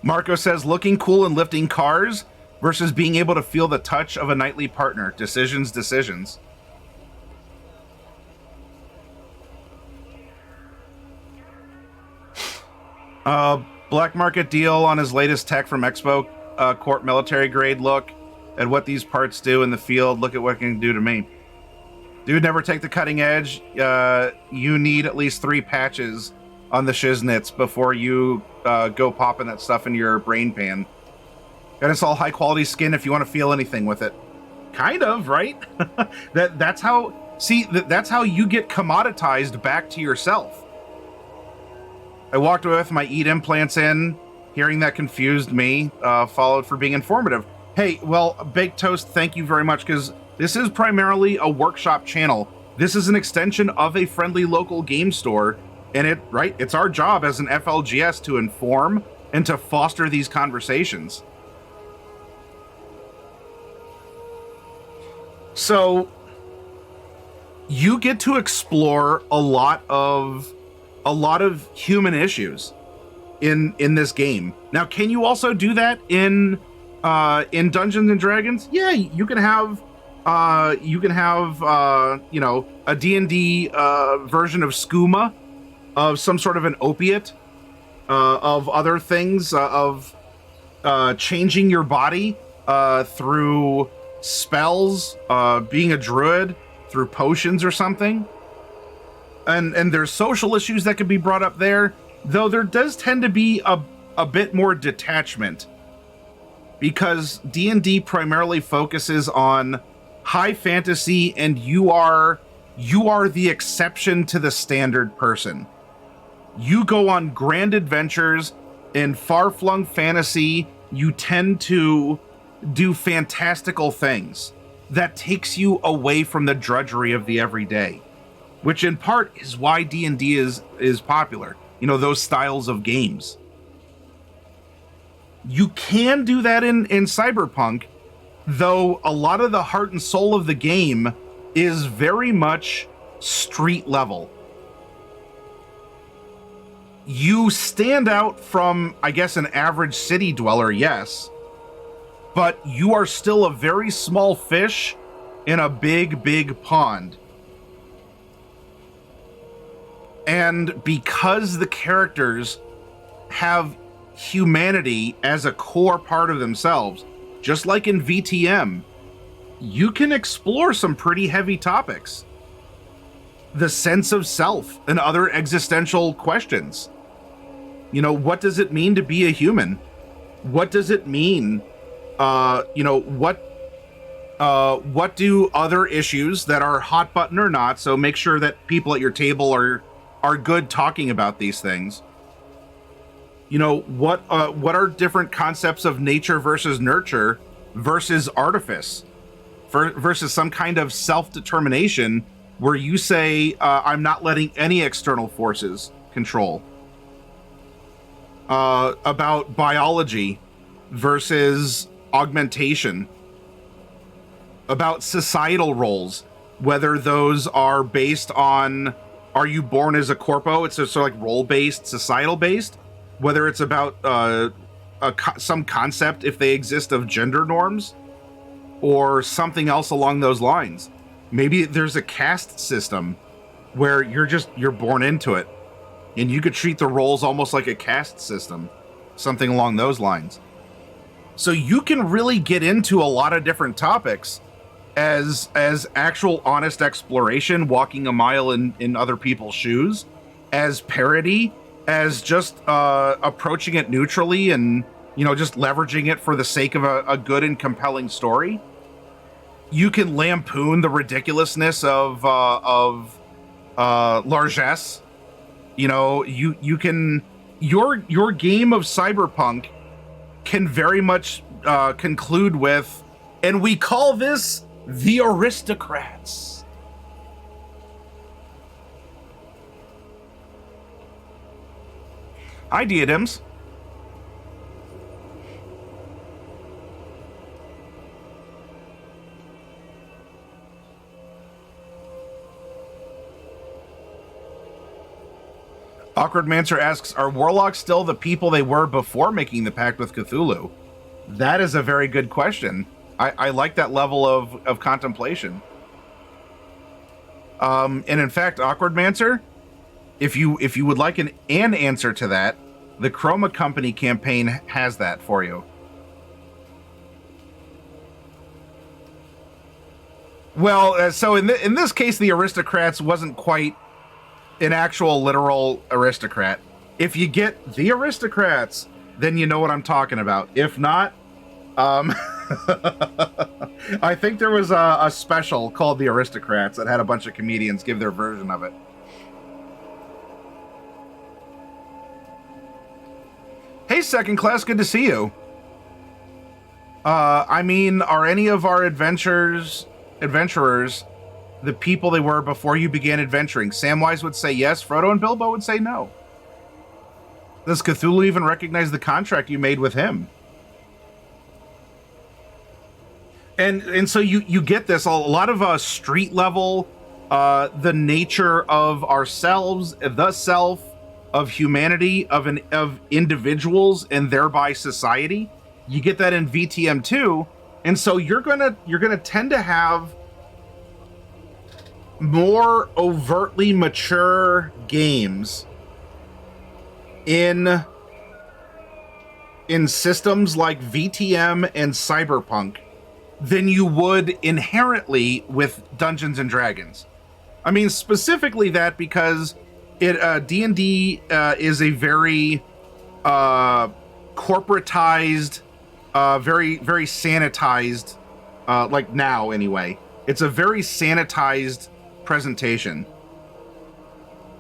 Marco says, looking cool and lifting cars versus being able to feel the touch of a nightly partner. Decisions. Black market deal on his latest tech from Expo Corp military grade. Look at what these parts do in the field. Look at what it can do to me. Dude, never take the cutting edge. You need at least 3 patches on the shiznits before you go popping that stuff in your brain pan. Gotta install high quality skin if you want to feel anything with it. Kind of, right? that's how you get commoditized back to yourself. I walked away with my EAT implants in. Hearing that confused me, followed for being informative. Hey, well, Baked Toast, thank you very much, because this is primarily a workshop channel. This is an extension of a friendly local game store, and it's our job as an FLGS to inform and to foster these conversations. So you get to explore a lot of human issues in this game. Now, can you also do that in Dungeons and Dragons? Yeah, you can have a D&D version of skooma, of some sort of an opiate, of other things, of changing your body through spells, being a druid, through potions or something. And there's social issues that could be brought up there, though there does tend to be a bit more detachment, because D&D primarily focuses on high fantasy, and you are the exception to the standard person. You go on grand adventures in far-flung fantasy. You tend to do fantastical things that takes you away from the drudgery of the everyday, which in part is why D&D is popular. You know, those styles of games. You can do that in Cyberpunk, though a lot of the heart and soul of the game is very much street level. You stand out from, I guess, an average city dweller, yes, but you are still a very small fish in a big, big pond. And because the characters have humanity as a core part of themselves, just like in VTM, you can explore some pretty heavy topics. The sense of self and other existential questions. You know, what does it mean to be a human? What does it mean? What do other issues that are hot button or not? So make sure that people at your table are good talking about these things. You know, what are different concepts of nature versus nurture versus artifice versus some kind of self-determination where you say, I'm not letting any external forces control. About biology versus augmentation. About societal roles, whether those are based on, are you born as a corpo? It's sort of like role-based, societal-based. Whether it's about some concept, if they exist, of gender norms, or something else along those lines. Maybe there's a caste system where you're born into it, and you could treat the roles almost like a caste system, something along those lines. So you can really get into a lot of different topics as actual honest exploration, walking a mile in other people's shoes, as parody, as just approaching it neutrally and, you know, just leveraging it for the sake of a good and compelling story. You can lampoon the ridiculousness of largesse. You know, you can, your game of Cyberpunk can very much conclude with, and we call this the aristocrats. Hi, Diadems. Awkward Mancer asks, are warlocks still the people they were before making the pact with Cthulhu? That is a very good question. I like that level of contemplation. And in fact, Awkward Mancer, if you would like an answer to that, the Chroma Company campaign has that for you. Well, so in this case, the aristocrats wasn't quite an actual literal aristocrat. If you get the aristocrats, then you know what I'm talking about. If not, I think there was a special called The Aristocrats that had a bunch of comedians give their version of it. Hey, Second Class, good to see you. I mean, are any of our adventurers the people they were before you began adventuring? Samwise would say yes, Frodo and Bilbo would say no. Does Cthulhu even recognize the contract you made with him? And so you get this, a lot of street level, the nature of ourselves, the self, of humanity, of individuals, and thereby society. You get that in VTM 2, and so you're gonna tend to have more overtly mature games in systems like VTM and Cyberpunk than you would inherently with Dungeons and Dragons. I mean, specifically that because D&D is a very corporatized, very sanitized, like now anyway. It's a very sanitized presentation.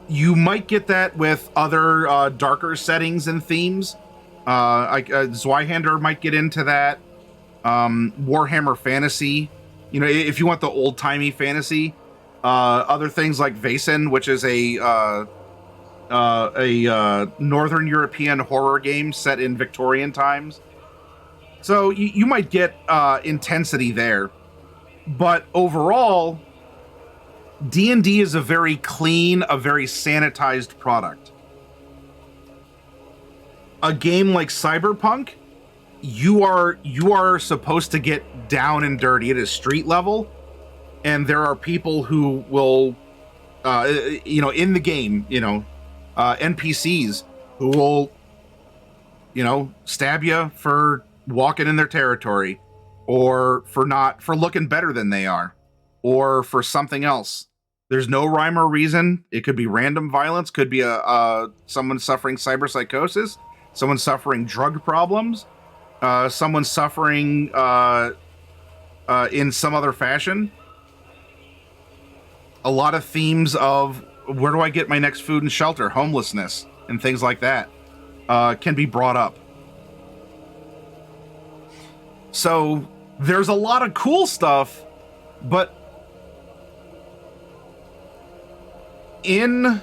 You might get that with other darker settings and themes. Like Zweihander might get into that. Warhammer Fantasy, you know, if you want the old-timey fantasy. Other things like Vaesen, which is a Northern European horror game set in Victorian times. So you might get intensity there. But overall, D&D is a very clean, a very sanitized product. A game like Cyberpunk, you are supposed to get down and dirty. It is street level, and there are people who will, in the game, NPCs who will, stab you for walking in their territory, or for looking better than they are, or for something else. There's no rhyme or reason. It could be random violence, could be someone suffering cyberpsychosis, someone suffering drug problems, someone suffering in some other fashion. A lot of themes of where do I get my next food and shelter, homelessness, and things like that can be brought up. So there's a lot of cool stuff, but in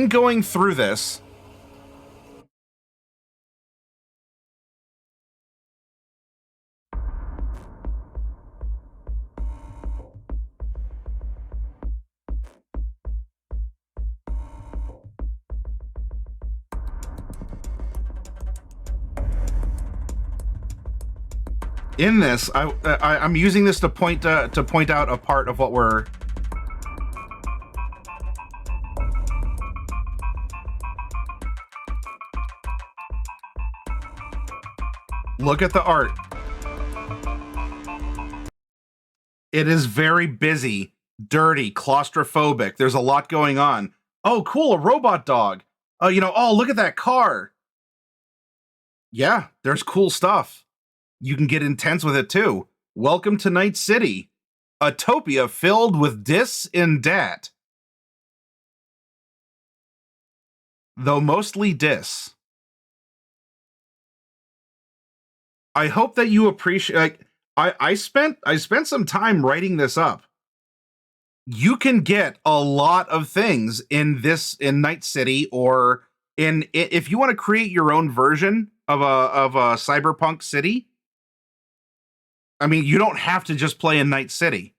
going through this, I'm using this to point out a part of what we're. Look at the art. It is very busy, dirty, claustrophobic. There's a lot going on. Oh, cool, a robot dog. Oh, look at that car. Yeah, there's cool stuff. You can get intense with it too. Welcome to Night City, a topia filled with dis and dat. Though mostly dis. I hope that you appreciate. I spent some time writing this up. You can get a lot of things in Night City, or if you want to create your own version of a cyberpunk city. I mean, you don't have to just play in Night City.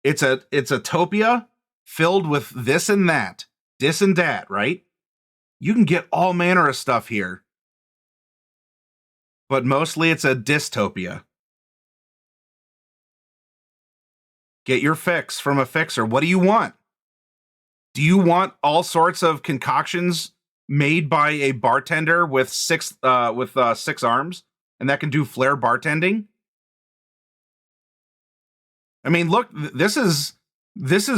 It's a topia filled with this and that, right? You can get all manner of stuff here. But mostly it's a dystopia. Get your fix from a fixer. What do you want? Do you want all sorts of concoctions made by a bartender with six arms and that can do flair bartending? I mean, look, this is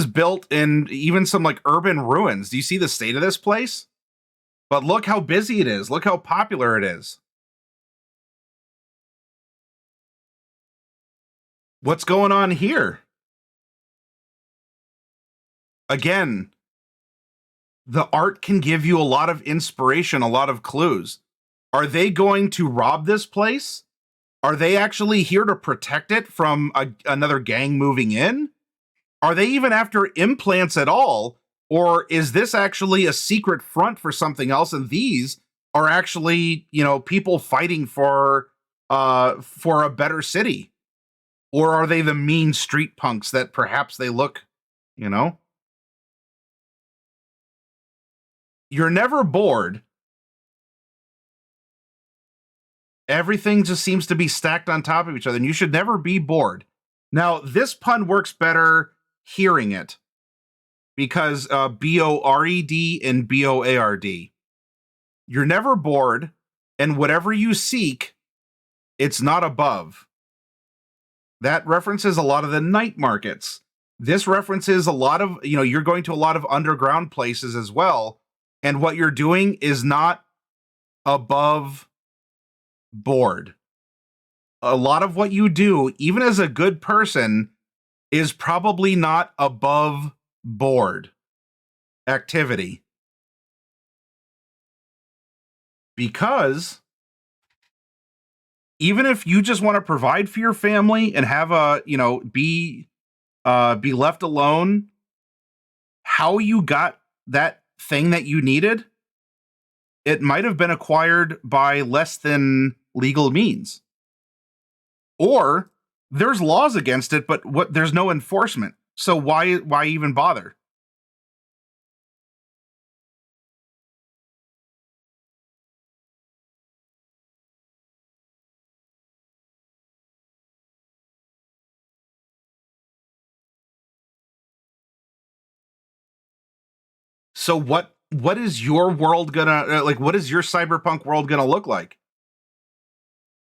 built in even some like urban ruins. Do you see the state of this place? But look how busy it is. Look how popular it is. What's going on here? Again, the art can give you a lot of inspiration, a lot of clues. Are they going to rob this place? Are they actually here to protect it from another gang moving in? Are they even after implants at all? Or is this actually a secret front for something else? And these are actually, people fighting for a better city? Or are they the mean street punks that perhaps they look, You're never bored. Everything just seems to be stacked on top of each other, and you should never be bored. Now, this pun works better hearing it because BORED and BOARD. You're never bored, and whatever you seek, it's not above. That references a lot of the night markets. This references a lot of, you're going to a lot of underground places as well. And what you're doing is not above board. A lot of what you do, even as a good person, is probably not above board activity. Because even if you just want to provide for your family and have be left alone, how you got that thing that you needed, it might have been acquired by less than legal means. Or there's laws against it, but there's no enforcement. So why even bother? So what is your world gonna what is your cyberpunk world gonna look like?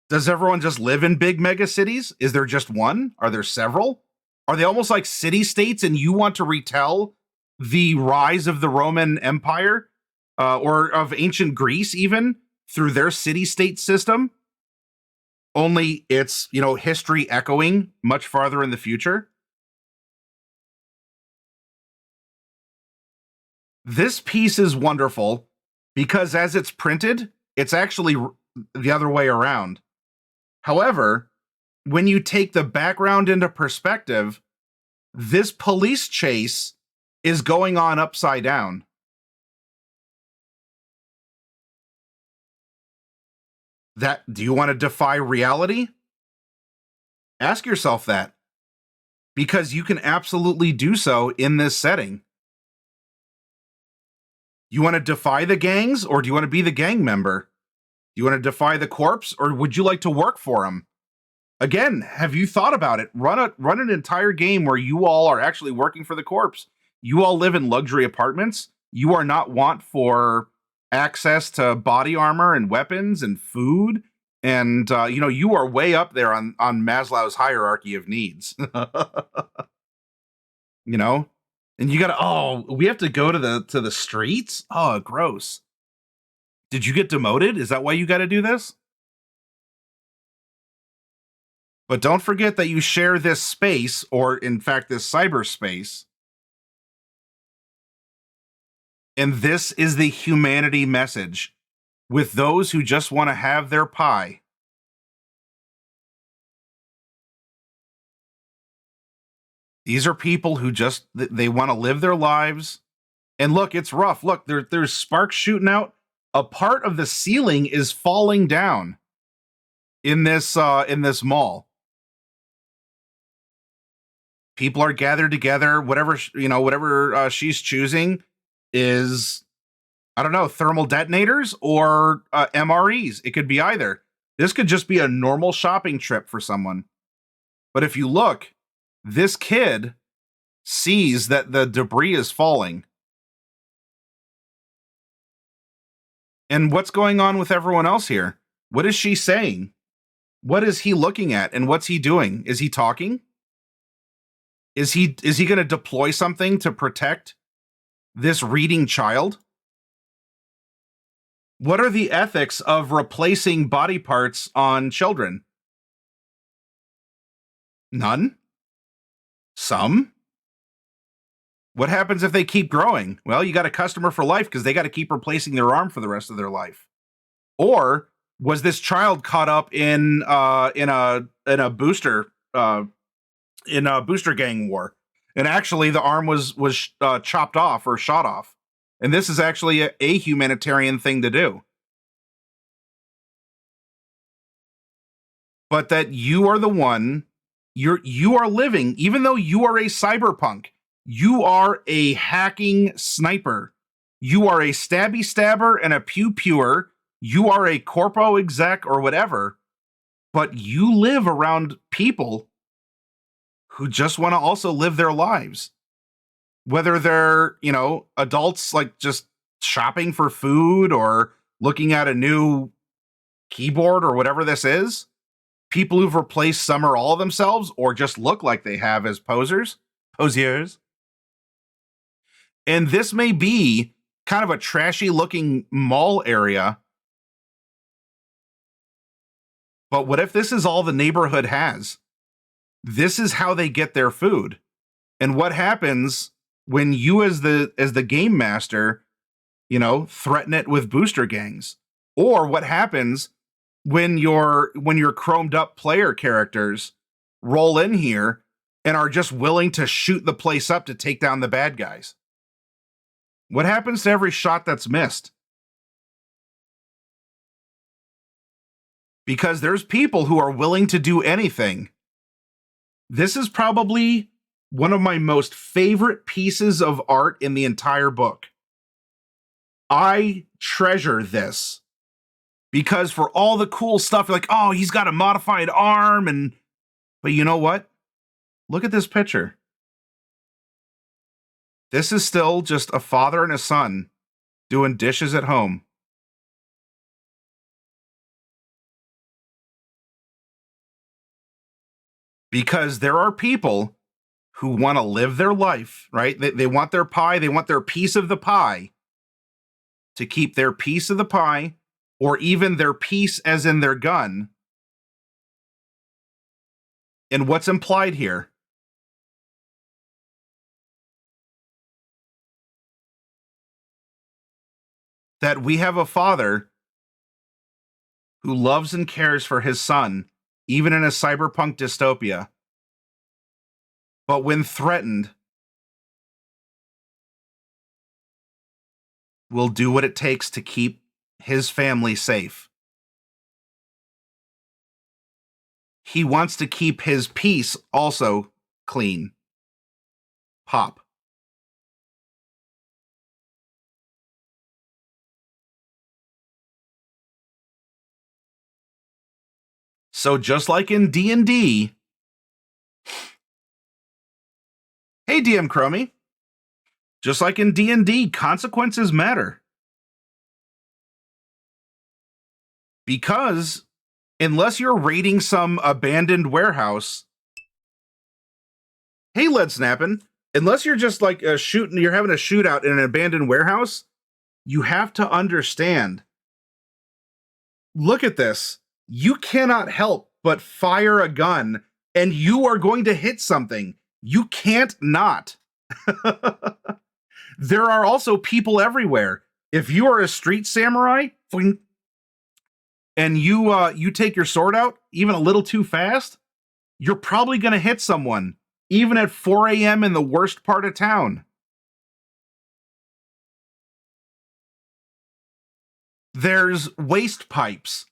Does everyone just live in big mega cities? Is there just one? Are there several? Are they almost like city states and you want to retell the rise of the Roman Empire or of ancient Greece even through their city state system? Only it's, history echoing much farther in the future. This piece is wonderful because as it's printed, it's actually the other way around. However, when you take the background into perspective, this police chase is going on upside down. Do you want to defy reality? Ask yourself that. Because you can absolutely do so in this setting. You want to defy the gangs, or do you want to be the gang member? Do you want to defy the corpse, or would you like to work for them? Again, have you thought about it? Run an entire game where you all are actually working for the corpse. You all live in luxury apartments. You are not want for access to body armor and weapons and food. And, you are way up there on Maslow's hierarchy of needs. And you gotta, we have to go to the streets? Oh, gross. Did you get demoted? Is that why you gotta do this? But don't forget that you share this space, or in fact, this cyberspace. And this is the humanity message with those who just want to have their pie. These are people who just, they want to live their lives. And look, it's rough. Look, there's sparks shooting out. A part of the ceiling is falling down. in this mall. People are gathered together. Whatever whatever she's choosing is, I don't know, thermal detonators or MREs. It could be either. This could just be a normal shopping trip for someone. But if you look, this kid sees that the debris is falling. And what's going on with everyone else here? What is she saying? What is he looking at and what's he doing? Is he talking? Is he going to deploy something to protect this reading child? What are the ethics of replacing body parts on children? None? Some? What happens if they keep growing? Well, you got a customer for life because they got to keep replacing their arm for the rest of their life. Or was this child caught up in a booster gang war, and actually the arm was chopped off or shot off, and this is actually a humanitarian thing to do. But that you are the one, you are living, even though you are a cyberpunk, you are a hacking sniper, you are a stabby stabber and a pew pewer, you are a corpo exec or whatever, but you live around people who just want to also live their lives. Whether they're, adults like just shopping for food or looking at a new keyboard or whatever this is, people who've replaced some or all of themselves or just look like they have as posers. And this may be kind of a trashy looking mall area. But what if this is all the neighborhood has? This is how they get their food. And what happens when you as the game master, threaten it with booster gangs? Or what happens when your chromed up player characters roll in here and are just willing to shoot the place up to take down the bad guys? What happens to every shot that's missed? Because there's people who are willing to do anything. This is probably one of my most favorite pieces of art in the entire book. I treasure this because for all the cool stuff, like, oh, he's got a modified arm, but you know what? Look at this picture. This is still just a father and a son doing dishes at home. Because there are people who want to live their life, right? They want their pie. They want their piece of the pie to keep their piece of the pie, or even their piece as in their gun. And what's implied here? That we have a father who loves and cares for his son, even in a cyberpunk dystopia. But when threatened, will do what it takes to keep his family safe. He wants to keep his peace also clean. Pop. So just like in D&D, hey DM Chromie, just like in D&D, consequences matter. Because unless you're raiding some abandoned warehouse, hey Lead Snappin', unless you're just like you're having a shootout in an abandoned warehouse, you have to understand. Look at this. You cannot help but fire a gun and you are going to hit something. You can't not. There are also people everywhere. If you are a street samurai and you take your sword out even a little too fast, you're probably going to hit someone, even at 4 a.m. in the worst part of town. There's waste pipes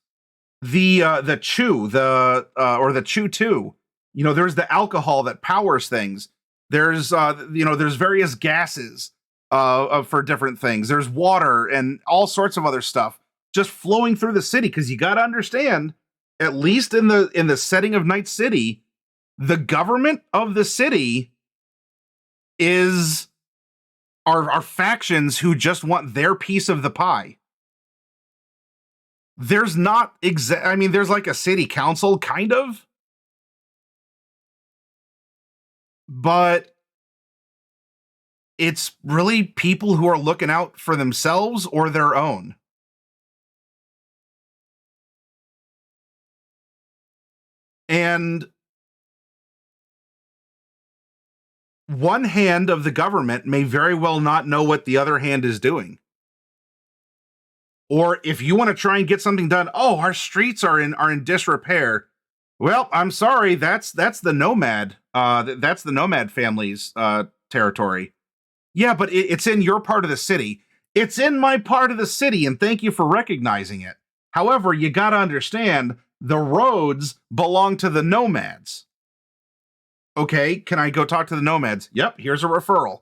the chew, or the chew two. There's the alcohol that powers things. There's various gases for different things. There's water and all sorts of other stuff just flowing through the city, because you got to understand, at least in the setting of Night City, the government of the city are factions who just want their piece of the pie. There's not there's like a city council, kind of, but it's really people who are looking out for themselves or their own. And one hand of the government may very well not know what the other hand is doing. Or if you want to try and get something done, oh, our streets are in disrepair. Well, I'm sorry, that's the nomad. That's the nomad family's territory. Yeah, but it's in your part of the city. It's in my part of the city, and thank you for recognizing it. However, you got to understand, the roads belong to the nomads. Okay, can I go talk to the nomads? Yep, here's a referral.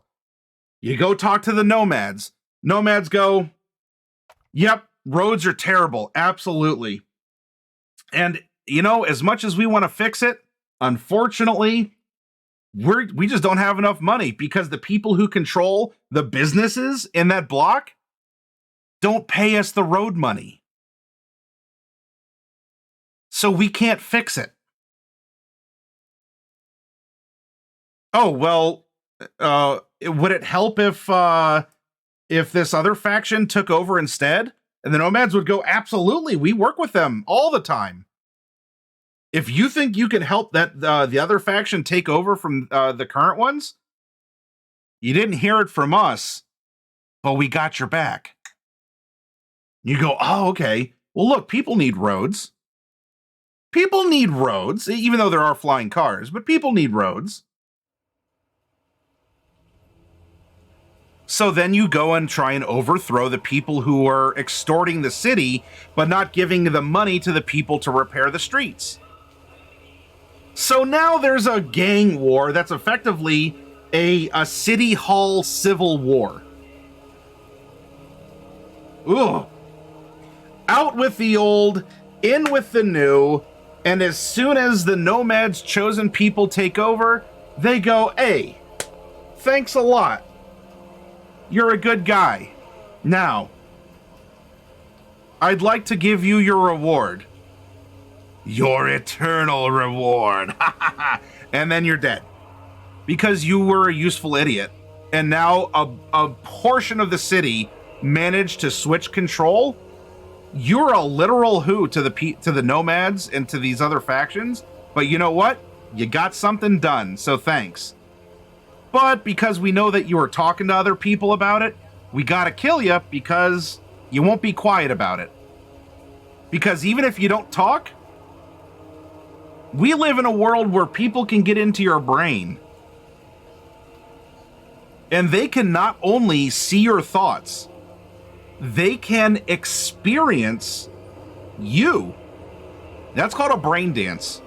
You go talk to the nomads. Nomads go, yep, roads are terrible. Absolutely. And, as much as we want to fix it, unfortunately, we just don't have enough money, because the people who control the businesses in that block don't pay us the road money. So we can't fix it. Oh, well, would it help if this other faction took over instead? And the nomads would go, absolutely, we work with them all the time. If you think you can help that the other faction take over from the current ones, you didn't hear it from us, but we got your back. You go, oh, okay. Well, look, people need roads. People need roads, even though there are flying cars, but people need roads. So then you go and try and overthrow the people who are extorting the city, but not giving the money to the people to repair the streets. So now there's a gang war that's effectively a city hall civil war. Ugh. Out with the old, in with the new, and as soon as the nomads' chosen people take over, they go, hey, thanks a lot. You're a good guy. Now, I'd like to give you your reward. Your eternal reward. And then you're dead. Because you were a useful idiot. And now a portion of the city managed to switch control. You're a literal who to the nomads and to these other factions. But you know what? You got something done, so thanks. But because we know that you were talking to other people about it, we gotta kill you, because you won't be quiet about it. Because even if you don't talk, we live in a world where people can get into your brain. And they can not only see your thoughts, they can experience you. That's called a brain dance.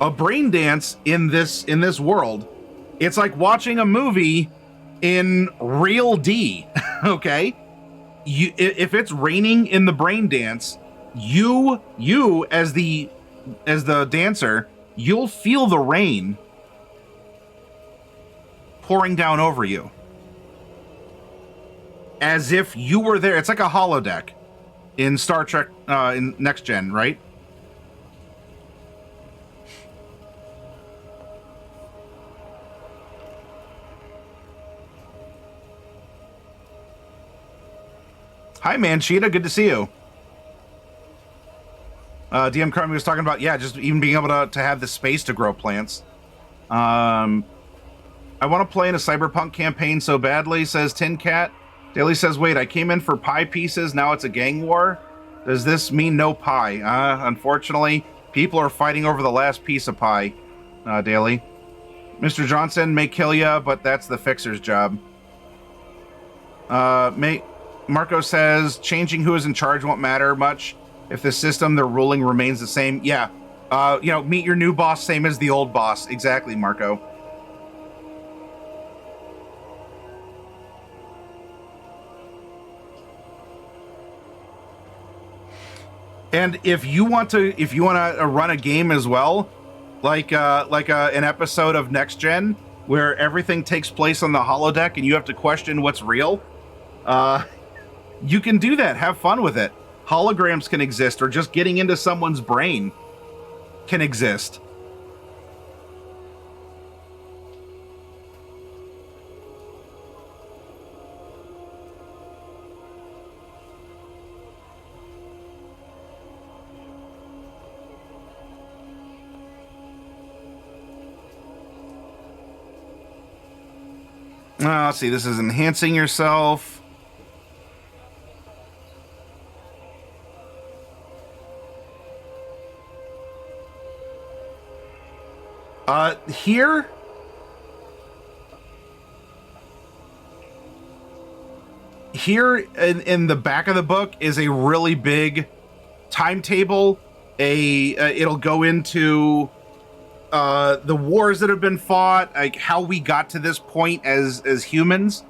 A brain dance in this world. It's like watching a movie in real D, okay? If it's raining in the brain dance, you as the dancer, you'll feel the rain pouring down over you. As if you were there. It's like a holodeck in Star Trek in Next Gen, right? Hi, Manchita. Good to see you. DM Crummy was talking about, yeah, just even being able to have the space to grow plants. I want to play in a Cyberpunk campaign so badly, says Tin Cat. Daily says, wait, I came in for pie pieces, now it's a gang war? Does this mean no pie? Unfortunately, people are fighting over the last piece of pie, Daily. Mr. Johnson may kill ya, but that's the fixer's job. Marco says, changing who is in charge won't matter much If the system they're ruling remains the same, yeah. Meet your new boss, same as the old boss. Exactly, Marco. And if you want to run a game as well, like an episode of Next Gen where everything takes place on the holodeck and you have to question what's real, you can do that. Have fun with it. Holograms can exist, or just getting into someone's brain can exist. Let's see, this is enhancing yourself. Here in the back of the book is a really big timetable. It'll go into the wars that have been fought, like how we got to this point as humans.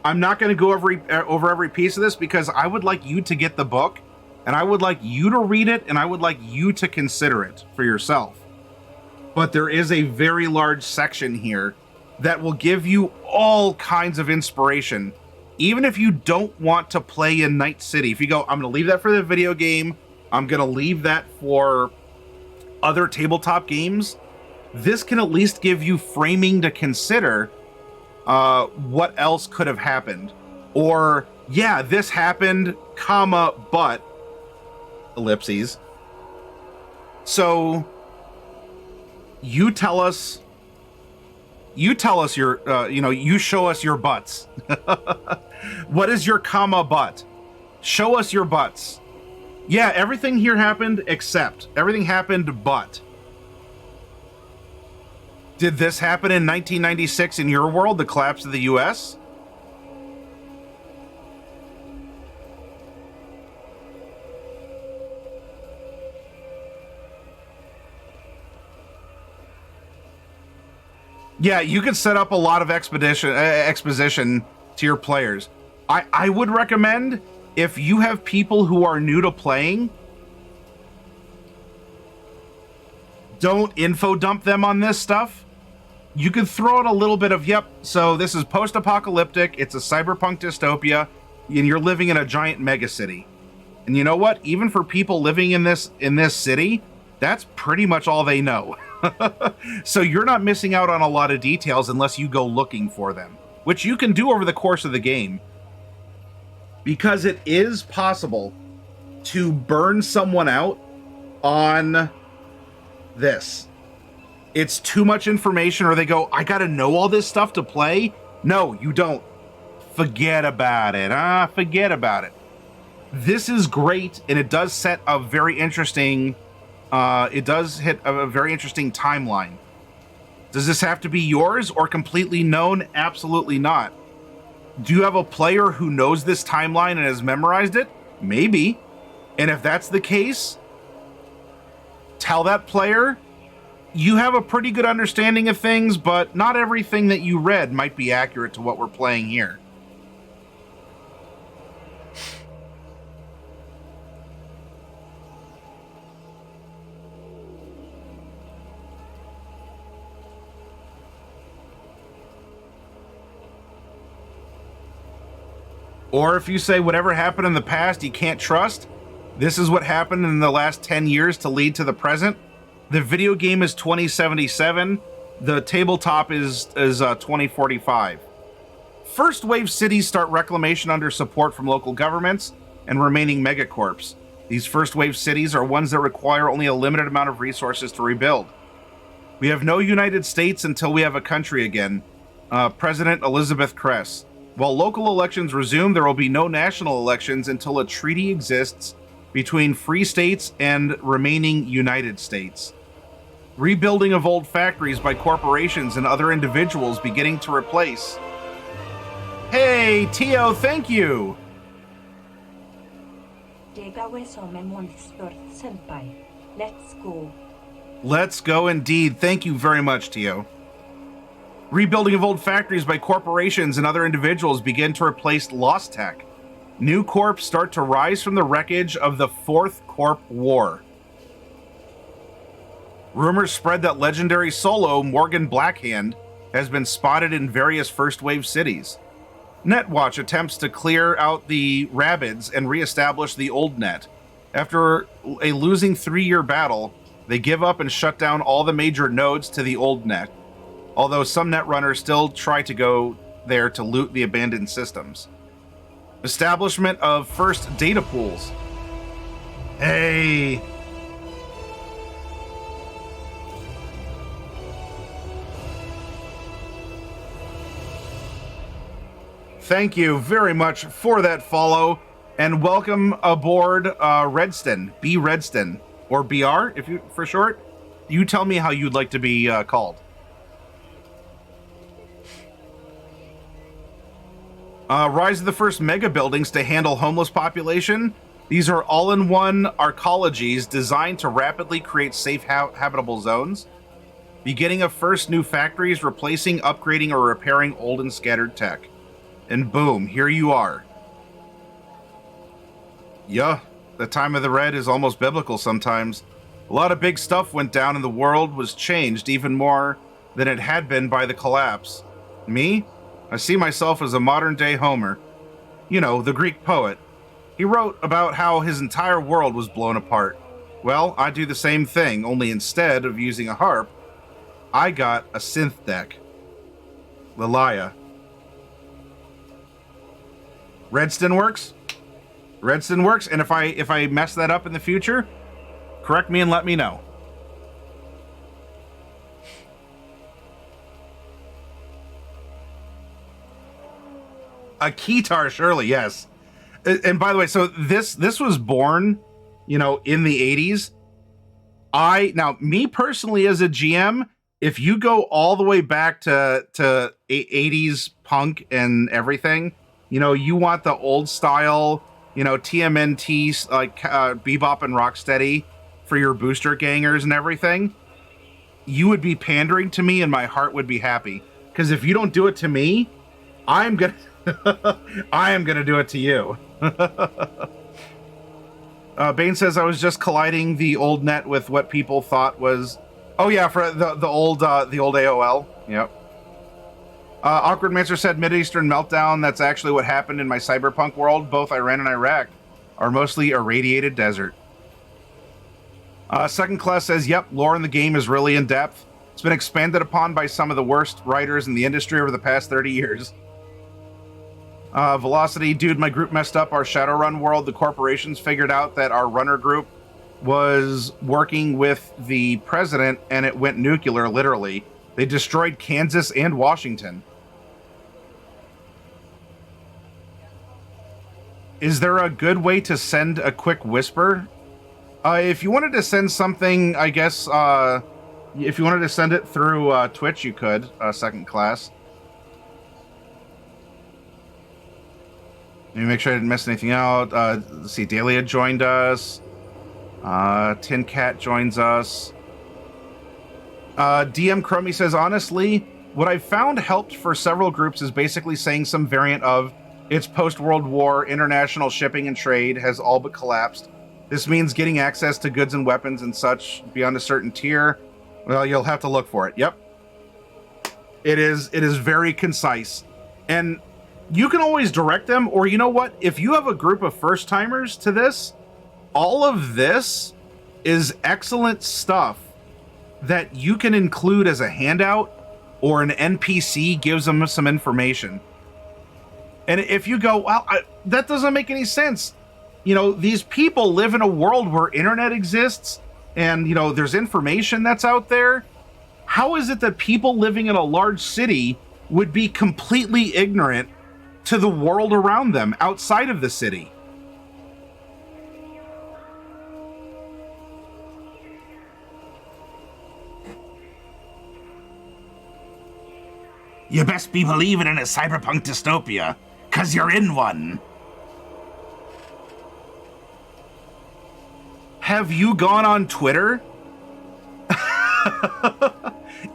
I'm not going to go over every piece of this because I would like you to get the book, and I would like you to read it, and I would like you to consider it for yourself. But there is a very large section here that will give you all kinds of inspiration. Even if you don't want to play in Night City, if you go, I'm going to leave that for the video game, I'm going to leave that for other tabletop games, this can at least give you framing to consider what else could have happened. Or, yeah, this happened, comma, but, ellipses. So, you tell us your, you show us your butts. What is your comma but? Show us your butts. Yeah, everything here happened except. Everything happened but. Did this happen in 1996 in your world, the collapse of the US? Yeah, you could set up a lot of exposition to your players. I would recommend, if you have people who are new to playing, don't info dump them on this stuff. You could throw in a little bit of, yep, so this is post-apocalyptic, it's a cyberpunk dystopia, and you're living in a giant megacity. And you know what? Even for people living in this city, that's pretty much all they know. So you're not missing out on a lot of details unless you go looking for them, which you can do over the course of the game. Because it is possible to burn someone out on this. It's too much information, or they go, I gotta know all this stuff to play. No, you don't. Forget about it. Forget about it. This is great, and it does set a very interesting it does hit a very interesting timeline. Does this have to be yours or completely known? Absolutely not. Do you have a player who knows this timeline and has memorized it? Maybe. And if that's the case, tell that player, you have a pretty good understanding of things, but not everything that you read might be accurate to what we're playing here. Or if you say whatever happened in the past you can't trust, this is what happened in the last 10 years to lead to the present. The video game is 2077. The tabletop is 2045. First wave cities start reclamation under support from local governments and remaining megacorps. These first wave cities are ones that require only a limited amount of resources to rebuild. We have no United States until we have a country again. President Elizabeth Kress. While local elections resume, there will be no national elections until a treaty exists between free states and remaining United States. Rebuilding of old factories by corporations and other individuals beginning to replace. Hey, Tio, thank you! Let's go. Let's go indeed. Thank you very much, Tio. Rebuilding of old factories by corporations and other individuals begin to replace lost tech. New corps start to rise from the wreckage of the Fourth Corp War. Rumors spread that legendary solo Morgan Blackhand has been spotted in various first wave cities. Netwatch attempts to clear out the Rabbids and reestablish the old net. After a losing 3-year battle, they give up and shut down all the major nodes to the old net, although some netrunners still try to go there to loot the abandoned systems. Establishment of first data pools. Hey! Thank you very much for that follow, and welcome aboard Redston, B. Redston, or BR, if you for short. You tell me how you'd like to be called. Rise of the first mega buildings to handle homeless population. These are all-in-one arcologies designed to rapidly create safe habitable zones. Beginning of first new factories, replacing, upgrading, or repairing old and scattered tech. And boom, here you are. Yeah, the time of the Red is almost biblical sometimes. A lot of big stuff went down and the world was changed even more than it had been by the collapse. Me? I see myself as a modern-day Homer. You know, the Greek poet. He wrote about how his entire world was blown apart. Well, I do the same thing, only instead of using a harp, I got a synth deck. Lilia. Redston works? Redston works, and if I mess that up in the future, correct me and let me know. A keytar, surely, yes. And by the way, so this was born, you know, in the 80s. Now, me personally as a GM, if you go all the way back to 80s punk and everything, you know, you want the old style, you know, TMNT, like Bebop and Rocksteady for your booster gangers and everything, you would be pandering to me and my heart would be happy. Because if you don't do it to me, I am gonna do it to you. Bane says, I was just colliding the old net with what people thought was... Oh yeah, for the old AOL. Yep. Awkward Mancer said, Mideastern meltdown. That's actually what happened in my cyberpunk world. Both Iran and Iraq are mostly irradiated desert. Second Class says, yep, lore in the game is really in depth. It's been expanded upon by some of the worst writers in the industry over the past 30 years. Velocity, dude, my group messed up our Shadowrun world. The corporations figured out that our runner group was working with the president and it went nuclear, literally. They destroyed Kansas and Washington. Is there a good way to send a quick whisper? If you wanted to send something, I guess, if you wanted to send it through Twitch, you could, Second Class. Let me make sure I didn't miss anything out. Let's see, Dahlia joined us. Tin Cat joins us. DM Crummy says, honestly, what I've found helped for several groups is basically saying some variant of, it's post-World War, international shipping and trade has all but collapsed. This means getting access to goods and weapons and such beyond a certain tier. Well, you'll have to look for it. Yep. It is very concise. And you can always direct them, or you know what? If you have a group of first-timers to this, all of this is excellent stuff that you can include as a handout, or an NPC gives them some information. And if you go, well, that doesn't make any sense. You know, these people live in a world where internet exists and, you know, there's information that's out there. How is it that people living in a large city would be completely ignorant to the world around them outside of the city? You best be believing in a cyberpunk dystopia, 'cause you're in one. Have you gone on Twitter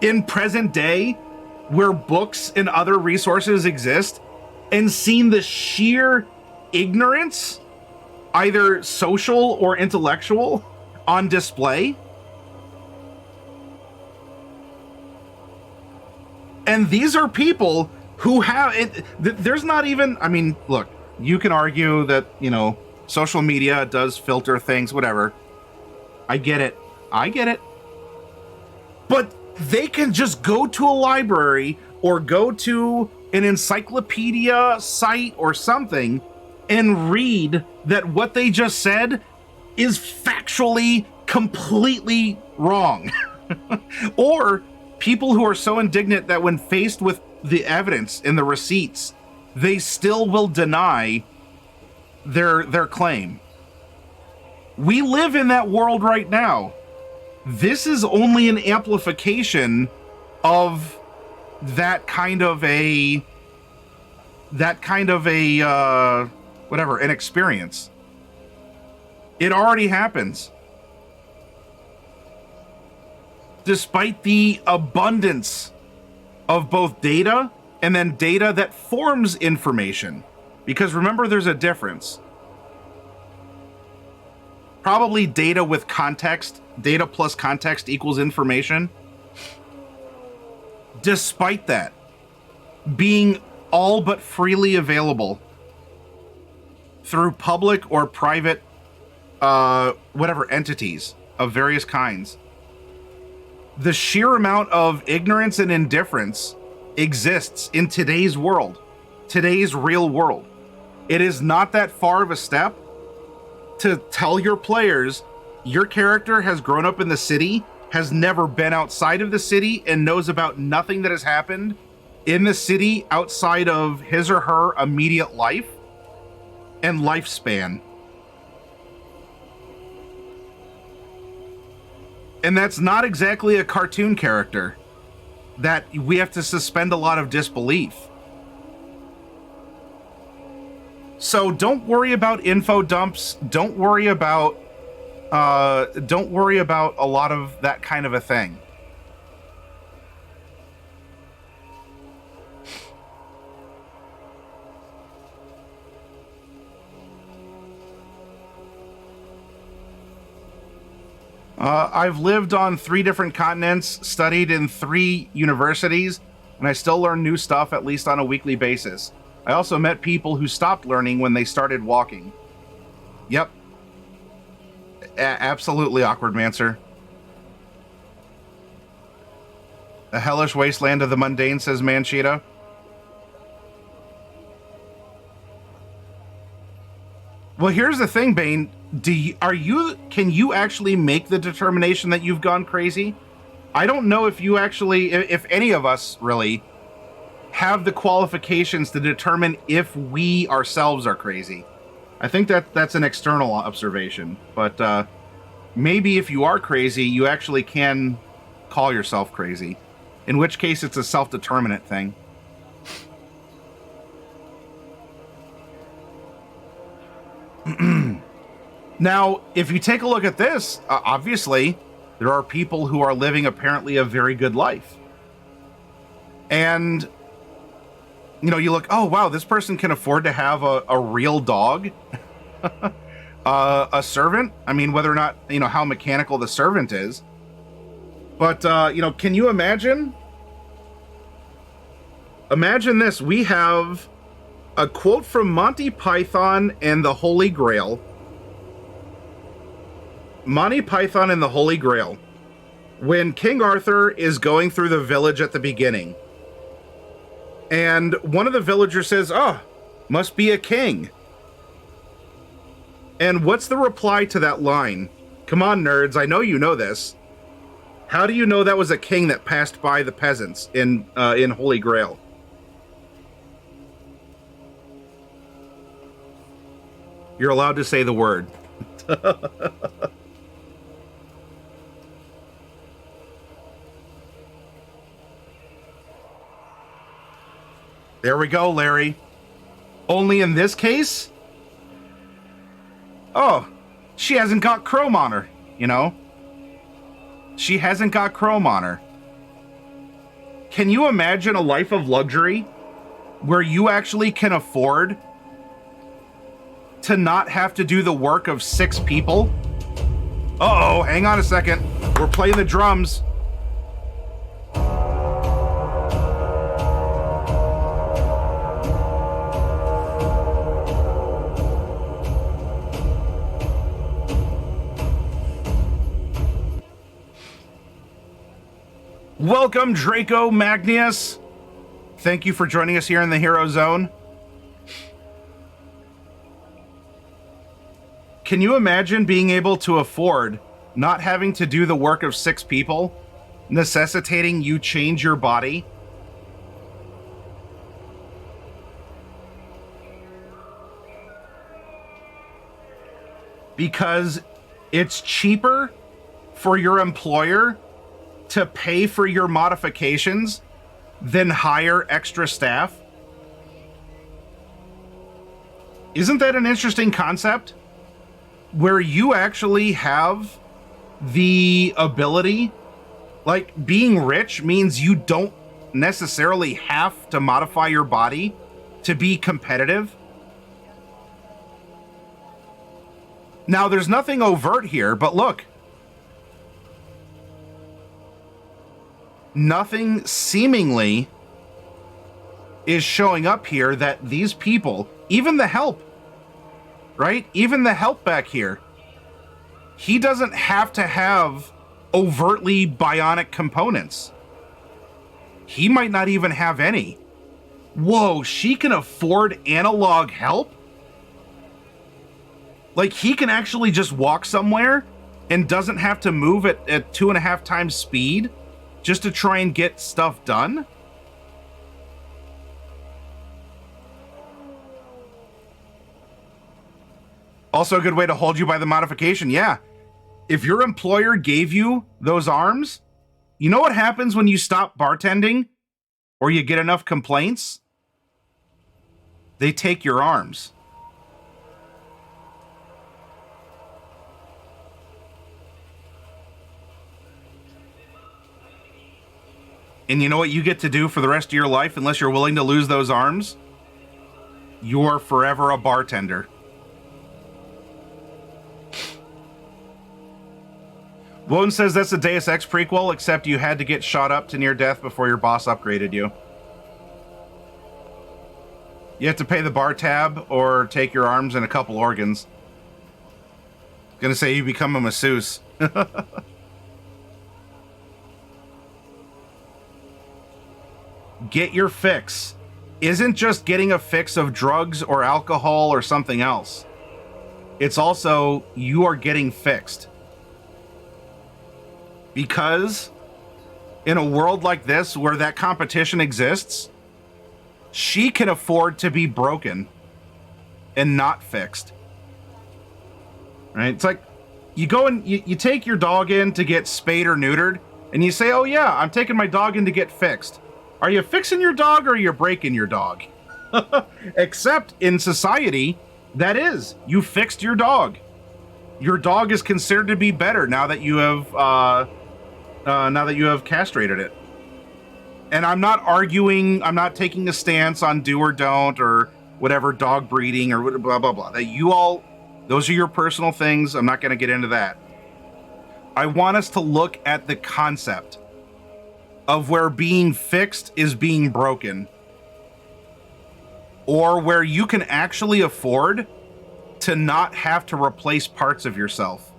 in present day where books and other resources exist and seen the sheer ignorance, either social or intellectual, on display? And these are people who have it. There's not even, I mean, look, you can argue that, you know, social media does filter things, whatever. I get it. I get it. But they can just go to a library or go to an encyclopedia site or something and read that what they just said is factually completely wrong. Or people who are so indignant that when faced with the evidence and the receipts, they still will deny their claim. We live in that world right now. This is only an amplification of that kind of a whatever, an experience. It already happens. Despite the abundance of both data and then data that forms information. Because remember, there's a difference. Probably data with context, data plus context equals information. Despite that being all but freely available through public or private, whatever, entities of various kinds, the sheer amount of ignorance and indifference exists in today's world, today's real world. It is not that far of a step to tell your players your character has grown up in the city, has never been outside of the city, and knows about nothing that has happened in the city outside of his or her immediate life and lifespan. And that's not exactly a cartoon character that we have to suspend a lot of disbelief. So don't worry about info dumps. Don't worry about a lot of that kind of a thing. I've lived on 3 different continents, studied in 3 universities, and I still learn new stuff at least on a weekly basis. I also met people who stopped learning when they started walking. Yep. Absolutely, Awkward Mancer. A hellish wasteland of the mundane, says Manchita. Well, here's the thing, Bane. Can you actually make the determination that you've gone crazy? I don't know if you actually, if any of us really have the qualifications to determine if we ourselves are crazy. I think that's an external observation, but maybe if you are crazy, you actually can call yourself crazy, in which case it's a self-determinate thing. Now, if you take a look at this, obviously, there are people who are living apparently a very good life. And, you know, you look, oh, wow, this person can afford to have a real dog, a servant. I mean, whether or not, you know, how mechanical the servant is. But, you know, can you imagine? Imagine this. We have a quote from Monty Python and the Holy Grail. Monty Python and the Holy Grail. When King Arthur is going through the village at the beginning, and one of the villagers says, "Oh, must be a king." And what's the reply to that line? Come on, nerds, I know you know this. How do you know that was a king that passed by the peasants in Holy Grail? You're allowed to say the word. There we go, Larry. Only in this case? Oh, She hasn't got chrome on her, you know? She hasn't got chrome on her. Can you imagine a life of luxury where you actually can afford to not have to do the work of 6 people? Uh-oh, hang on a second. We're playing the drums. Welcome, Draco Magnius. Thank you for joining us here in the Hero Zone. Can you imagine being able to afford not having to do the work of 6 people, necessitating you change your body? Because it's cheaper for your employer to pay for your modifications than hire extra staff? Isn't that an interesting concept? Where you actually have the ability, like being rich means you don't necessarily have to modify your body to be competitive. Now, there's nothing overt here, but look. Nothing seemingly is showing up here that these people, even the help, right? Even the help back here, he doesn't have to have overtly bionic components. He might not even have any. Whoa, she can afford analog help? Like, he can actually just walk somewhere and doesn't have to move at 2.5 times speed just to try and get stuff done? Also a good way to hold you by the modification, yeah. If your employer gave you those arms, you know what happens when you stop bartending or you get enough complaints? They take your arms. And you know what you get to do for the rest of your life, unless you're willing to lose those arms? You're forever a bartender. Lone says that's a Deus Ex prequel, except you had to get shot up to near death before your boss upgraded you. You have to pay the bar tab or take your arms and a couple organs. Gonna say you become a masseuse. Get your fix isn't just getting a fix of drugs or alcohol or something else. It's also you are getting fixed. Because in a world like this where that competition exists, she can afford to be broken and not fixed. Right? It's like you go and you take your dog in to get spayed or neutered, and you say, oh yeah, I'm taking my dog in to get fixed. Are you fixing your dog or are you breaking your dog? Except in society, that is, you fixed your dog. Your dog is considered to be better now that you have castrated it. And I'm not arguing, I'm not taking a stance on do or don't or whatever dog breeding or blah blah blah. That you all, those are your personal things. I'm not going to get into that. I want us to look at the concept of where being fixed is being broken, or where you can actually afford to not have to replace parts of yourself.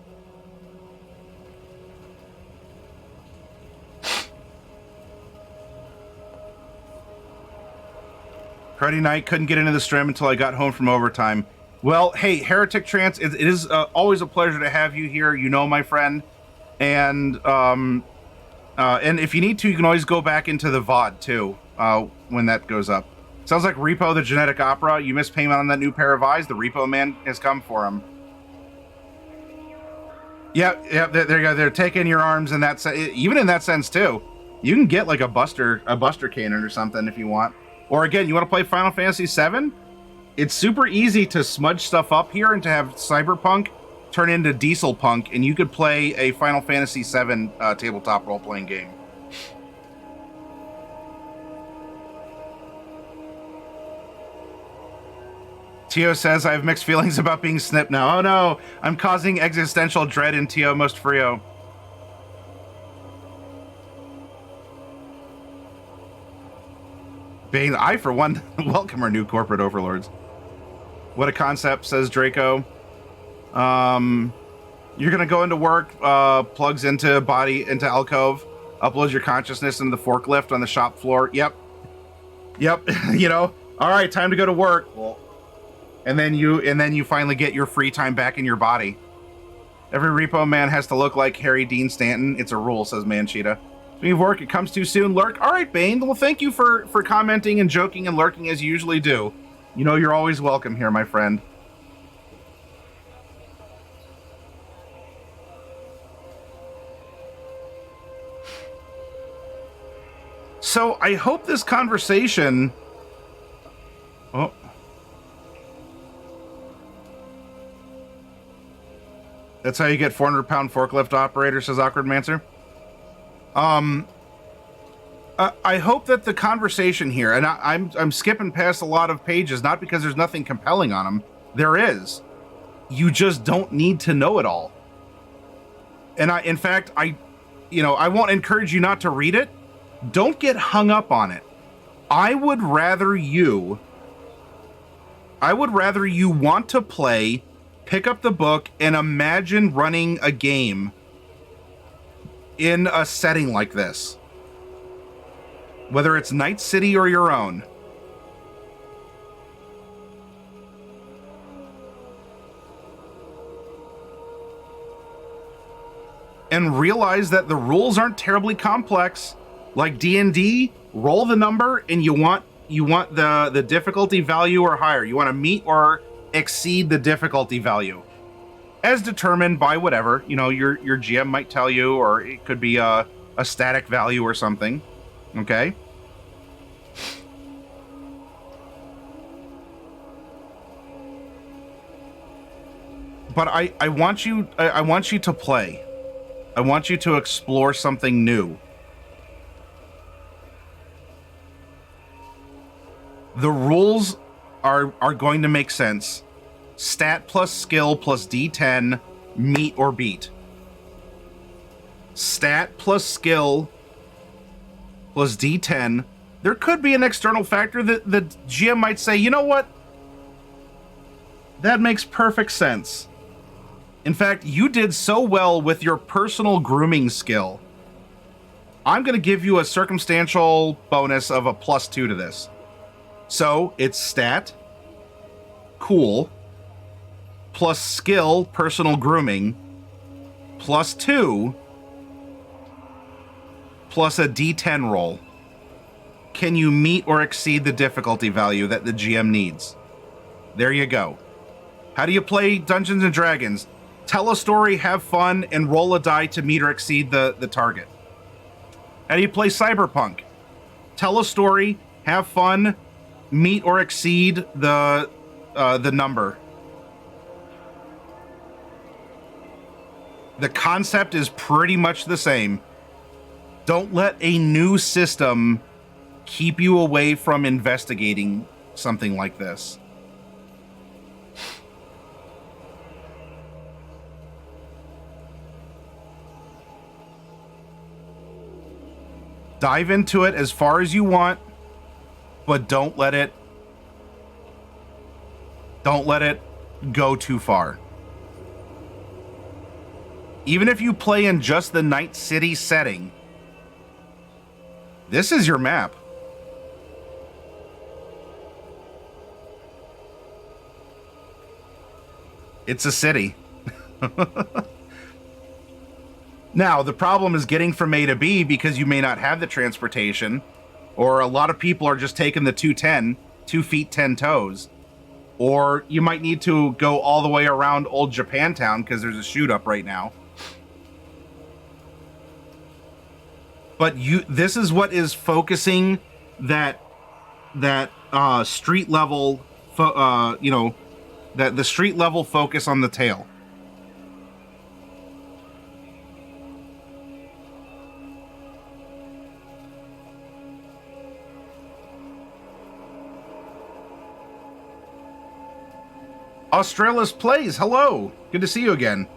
Friday night, couldn't get into the stream until I got home from overtime. Well, hey, Heretic Trance, it is always a pleasure to have you here. You know, my friend. And if you need to, you can always go back into the VOD, too, when that goes up. Sounds like Repo, the Genetic Opera. You missed payment on that new pair of eyes. The Repo Man has come for him. Yeah, there you go. They're taking your arms in that even in that sense, too. You can get, like, a Buster Cannon or something if you want. Or, again, you want to play Final Fantasy VII? It's super easy to smudge stuff up here and to have Cyberpunk turn into Diesel Punk, and you could play a Final Fantasy VII tabletop role-playing game. Tio says, I have mixed feelings about being snipped now. Oh no, I'm causing existential dread in Tio Most Frio. Bane, I, for one, welcome our new corporate overlords. What a concept, says Draco. You're gonna go into work, plugs into into alcove, uploads your consciousness into the forklift on the shop floor. Yep. You know, all right, time to go to work. Well, and then you finally get your free time back in your body. Every repo man has to look like Harry Dean Stanton. It's a rule, says Mancheetah. Speaking of work, it comes too soon. Lurk. All right, Bane. Well, thank you for commenting and joking and lurking as you usually do. You know you're always welcome here, my friend. So I hope this conversation... Oh. That's how you get 400-pound forklift operator, says Awkward Mancer. I hope that the conversation here, and I'm skipping past a lot of pages, not because there's nothing compelling on them. There is. You just don't need to know it all. And I won't encourage you not to read it. Don't get hung up on it. I would rather you want to play, pick up the book, and imagine running a game in a setting like this. Whether it's Night City or your own. And realize that the rules aren't terribly complex. Like D&D, roll the number and you want the difficulty value or higher. You want to meet or exceed the difficulty value. As determined by whatever, your GM might tell you, or it could be a static value or something. Okay? But I want you to play. I want you to explore something new. The rules are going to make sense. Stat plus skill plus D10, meet or beat. Stat plus skill plus D10. There could be an external factor that the GM might say, you know what? That makes perfect sense. In fact, you did so well with your personal grooming skill. I'm going to give you a circumstantial bonus of a +2 to this. So it's stat, cool, plus skill, personal grooming, +2, plus a D10 roll. Can you meet or exceed the difficulty value that the GM needs? There you go. How do you play Dungeons and Dragons? Tell a story, have fun, and roll a die to meet or exceed the target. How do you play Cyberpunk? Tell a story, have fun, meet or exceed the number. The concept is pretty much the same. Don't let a new system keep you away from investigating something like this. Dive into it as far as you want, but don't let it go too far. Even if you play in just the Night City setting, this is your map. It's a city. Now, the problem is getting from A to B because you may not have the transportation, or a lot of people are just taking the 210, 2 feet, 10 toes. Or you might need to go all the way around Old Japantown because there's a shoot up right now. But this is what is focusing that street level, the street level focus on the tail. Australis Plays, hello. Good to see you again.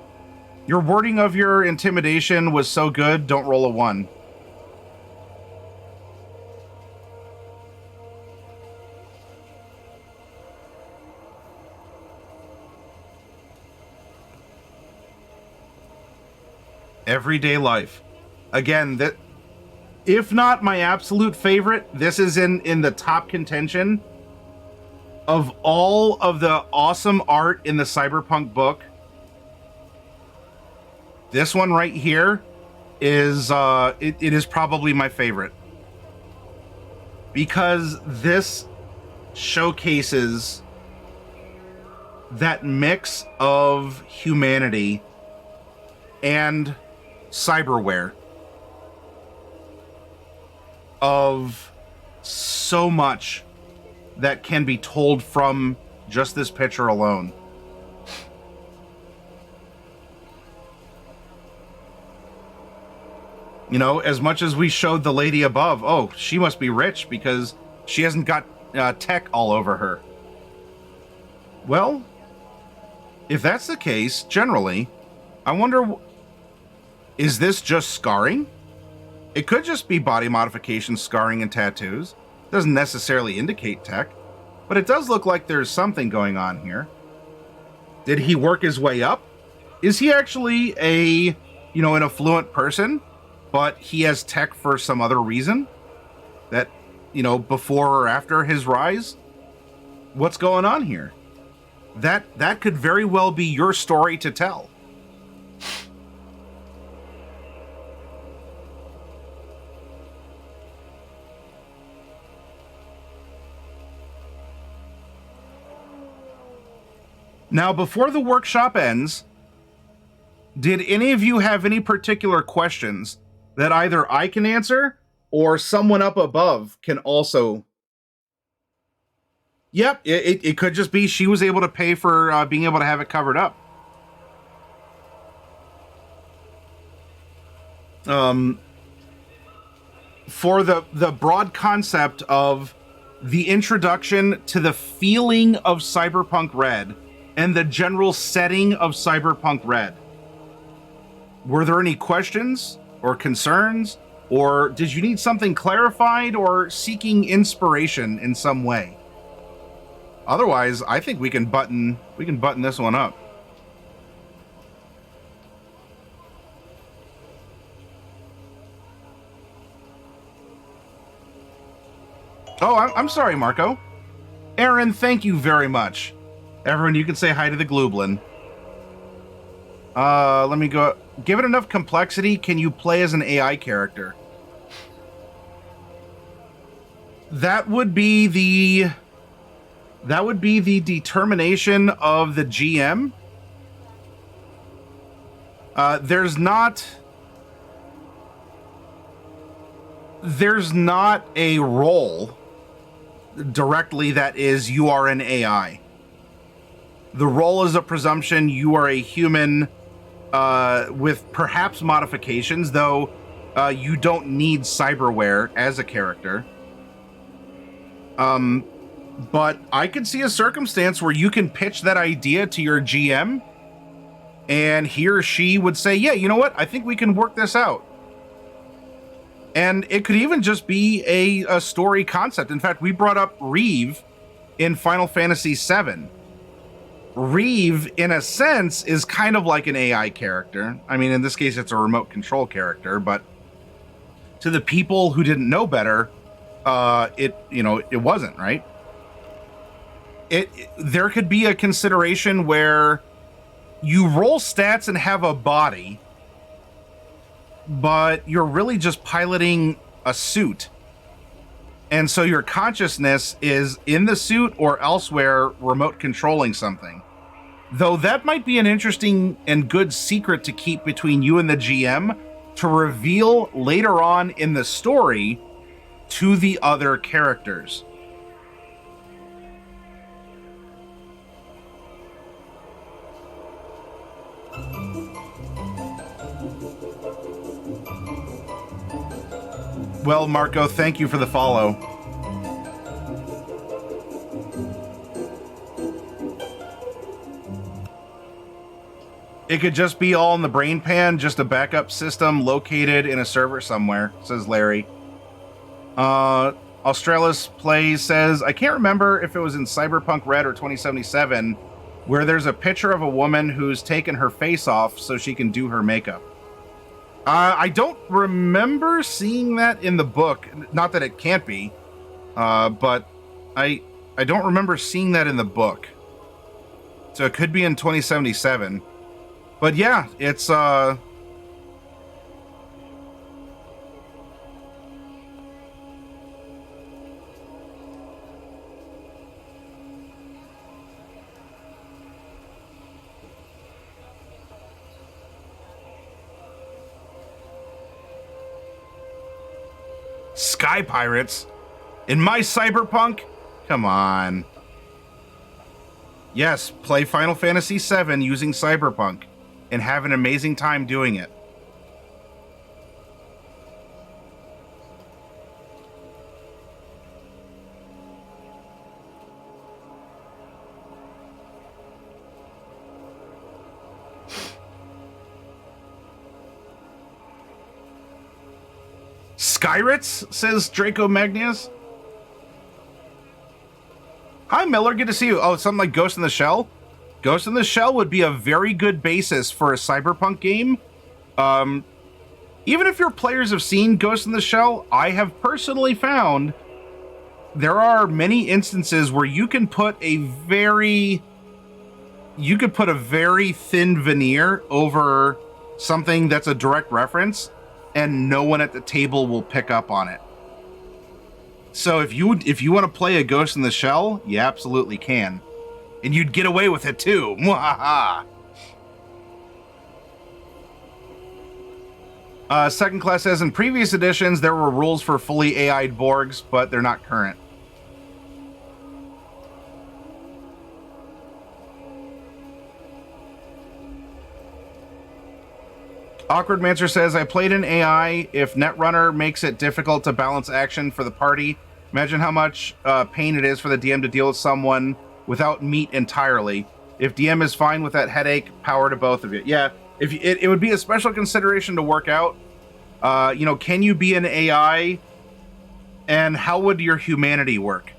Your wording of your intimidation was so good, don't roll a 1. Everyday Life. Again, that if not my absolute favorite, this is in the top contention of all of the awesome art in the Cyberpunk book. This one right here is it is probably my favorite, because this showcases that mix of humanity and cyberware, of so much that can be told from just this picture alone. You know, as much as we showed the lady above, oh, she must be rich because she hasn't got tech all over her. Well, if that's the case, generally, I wonder, is this just scarring? It could just be body modification, scarring, and tattoos. Doesn't necessarily indicate tech, but it does look like there's something going on here. Did he work his way up? Is he actually a, an affluent person, but he has tech for some other reason? That, before or after his rise? What's going on here? That could very well be your story to tell. Now, before the workshop ends, did any of you have any particular questions that either I can answer or someone up above can also? Yep, it could just be she was able to pay for being able to have it covered up. For the broad concept of the introduction to the feeling of Cyberpunk Red and the general setting of Cyberpunk Red, were there any questions or concerns, or did you need something clarified or seeking inspiration in some way? Otherwise, I think we can button this one up. Oh, I'm sorry, Marco. Aaron, thank you very much. Everyone, you can say hi to the Glooblin. Let me go. Give it enough complexity. Can you play as an AI character? That would be the determination of the GM. There's not a role directly that is you are an AI. The role is a presumption you are a human with perhaps modifications, though you don't need cyberware as a character. But I could see a circumstance where you can pitch that idea to your GM, and he or she would say, yeah, you know what? I think we can work this out. And it could even just be a story concept. In fact, we brought up Reeve in Final Fantasy VII. Reeve, in a sense, is kind of like an AI character. I mean, in this case, it's a remote control character, but to the people who didn't know better, it wasn't, right? There could be a consideration where you roll stats and have a body, but you're really just piloting a suit. And so your consciousness is in the suit or elsewhere remote controlling something. Though that might be an interesting and good secret to keep between you and the GM to reveal later on in the story to the other characters. Well, Marco, thank you for the follow. It could just be all in the brain pan, just a backup system located in a server somewhere, says Larry. Australis Plays says, I can't remember if it was in Cyberpunk Red or 2077, where there's a picture of a woman who's taken her face off so she can do her makeup. I don't remember seeing that in the book. Not that it can't be, but I don't remember seeing that in the book. So it could be in 2077. But yeah, it's Sky Pirates in my Cyberpunk? Come on. Yes, play Final Fantasy VII using Cyberpunk and have an amazing time doing it. Skyrits, says Draco Magnius. Hi, Miller. Good to see you. Oh, something like Ghost in the Shell? Ghost in the Shell would be a very good basis for a Cyberpunk game. Even if your players have seen Ghost in the Shell, I have personally found there are many instances where you can put a very thin veneer over something that's a direct reference, and no one at the table will pick up on it. So if you want to play a Ghost in the Shell, you absolutely can. And you'd get away with it too. Mwahaha. Second Class says, in previous editions, there were rules for fully AI'd Borgs, but they're not current. Awkward Mancer says, I played an AI. If Netrunner makes it difficult to balance action for the party, imagine how much pain it is for the DM to deal with someone without meat entirely. If DM is fine with that headache, power to both of you. Yeah, if it would be a special consideration to work out. Can you be an AI, and how would your humanity work?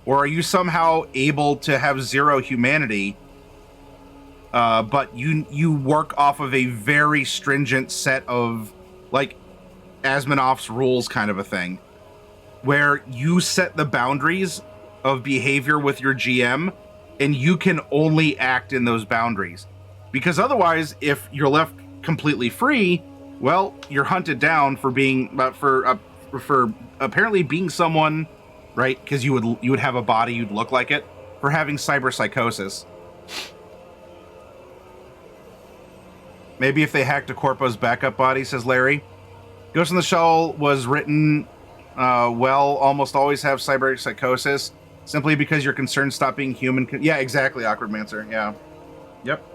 Or are you somehow able to have zero humanity, but you work off of a very stringent set of, like, Asminoff's rules kind of a thing, where you set the boundaries of behavior with your GM, and you can only act in those boundaries. Because otherwise, if you're left completely free, well, you're hunted down for being, for apparently being someone, right? Because you would have a body, you'd look like it, for having cyberpsychosis. Maybe if they hacked a Corpo's backup body, says Larry. Ghost in the Shell was written, almost always have cyberpsychosis, simply because you're concerned stop being human. Yeah, exactly, Awkward Mancer. Yeah. Yep.